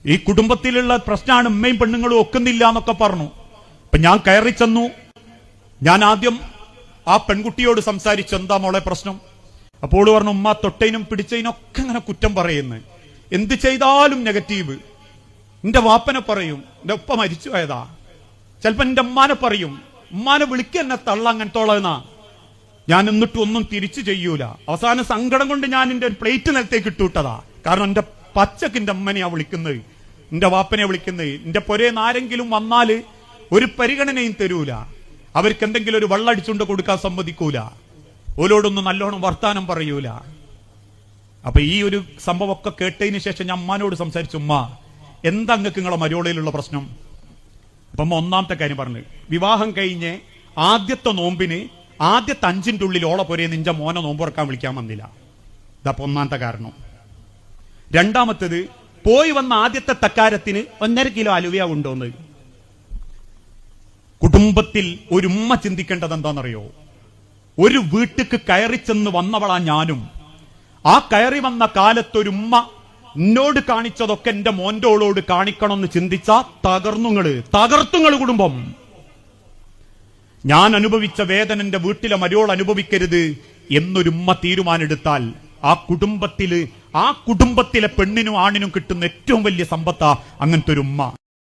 ഈ കുടുംബത്തിലുള്ള പ്രശ്നമാണ്, ഉമ്മയും പെണ്ണുങ്ങളും ഒക്കുന്നില്ല എന്നൊക്കെ പറഞ്ഞു. അപ്പൊ ഞാൻ കയറി ചെന്നു. ഞാൻ ആദ്യം ആ പെൺകുട്ടിയോട് സംസാരിച്ചു, എന്താ മോളെ പ്രശ്നം? അപ്പോൾ പറഞ്ഞു, ഉമ്മ തൊട്ടതിനും പിടിച്ചതിനൊക്കെ ഇങ്ങനെ കുറ്റം പറയുന്നു, എന്ത് ചെയ്താലും നെഗറ്റീവ്. എന്റെ വാപ്പനെ പറയും, എന്റെ ഉപ്പ മരിച്ചു പോയതാ. ചിലപ്പോ എന്റെ ഉമ്മാനെ പറയും, ഉമ്മാനെ വിളിക്കുക എന്നെ തള്ള അങ്ങനത്തോളന്നാ. ഞാൻ എന്നിട്ടും ഒന്നും തിരിച്ചു ചെയ്യൂല. അവസാന സങ്കടം കൊണ്ട് ഞാൻ എന്റെ പ്ലേറ്റ് നിലത്തേക്ക് ഇട്ടുവിട്ടതാ. കാരണം എന്റെ പച്ചക്ക് എന്റെ അമ്മനെയാ വിളിക്കുന്നത്, എന്റെ വാപ്പനെ വിളിക്കുന്നത്. എന്റെ പൊരേന്ന് ആരെങ്കിലും വന്നാല് ഒരു പരിഗണനയും തരൂല, അവർക്ക് എന്തെങ്കിലും ഒരു വെള്ളടിച്ചുകൊണ്ട് കൊടുക്കാൻ സമ്മതിക്കൂല, ഓലോടൊന്നും നല്ലോണം വർത്താനം പറയൂല. അപ്പൊ ഈ ഒരു സംഭവമൊക്കെ കേട്ടതിന് ശേഷം ഞാൻ അമ്മാനോട് സംസാരിച്ചു, ഉമ്മ എന്താ നിങ്ങൾക്ക് നിങ്ങളെ മരോളയിലുള്ള പ്രശ്നം? അപ്പം ഒന്നാമത്തെ കാര്യം പറഞ്ഞു, വിവാഹം കഴിഞ്ഞ് ആദ്യത്തെ നോമ്പിന് ആദ്യത്തെ 5-ന്റെ ഉള്ളിൽ ഓളെ പൊരേ നിഞ്ച മോനെ നോമ്പ് തുറക്കാൻ വിളിക്കാൻ വന്നില്ല. ഇതപ്പൊ ഒന്നാമത്തെ കാരണം. രണ്ടാമത്തേത്, പോയി വന്ന ആദ്യത്തെ തക്കാരത്തിന് 1.5 കിലോ അലുവ കൊണ്ടുവന്ന്. കുടുംബത്തിൽ ഒരു ഉമ്മ ചിന്തിക്കേണ്ടത് എന്താണെന്നറിയോ? ഒരു വീട്ടിക്ക് കയറി ചെന്ന് വന്നവളാ ഞാനും. ആ കയറി വന്ന കാലത്തൊരു ഉമ്മ എന്നോട് കാണിച്ചതൊക്കെ എന്റെ മോന്റോളോട് കാണിക്കണമെന്ന് ചിന്തിച്ച തകർത്തുങ്ങള് കുടുംബം. ഞാൻ അനുഭവിച്ച വേദന എന്റെ വീട്ടിലെ മരോൾ അനുഭവിക്കരുത് എന്നൊരുമ്മ തീരുമാനെടുത്താൽ ആ കുടുംബത്തിലെ പെണ്ണിനും ആണിനും കിട്ടുന്ന ഏറ്റവും വലിയ സമ്പത്താ അങ്ങനത്തെ ഒരു ഉമ്മ.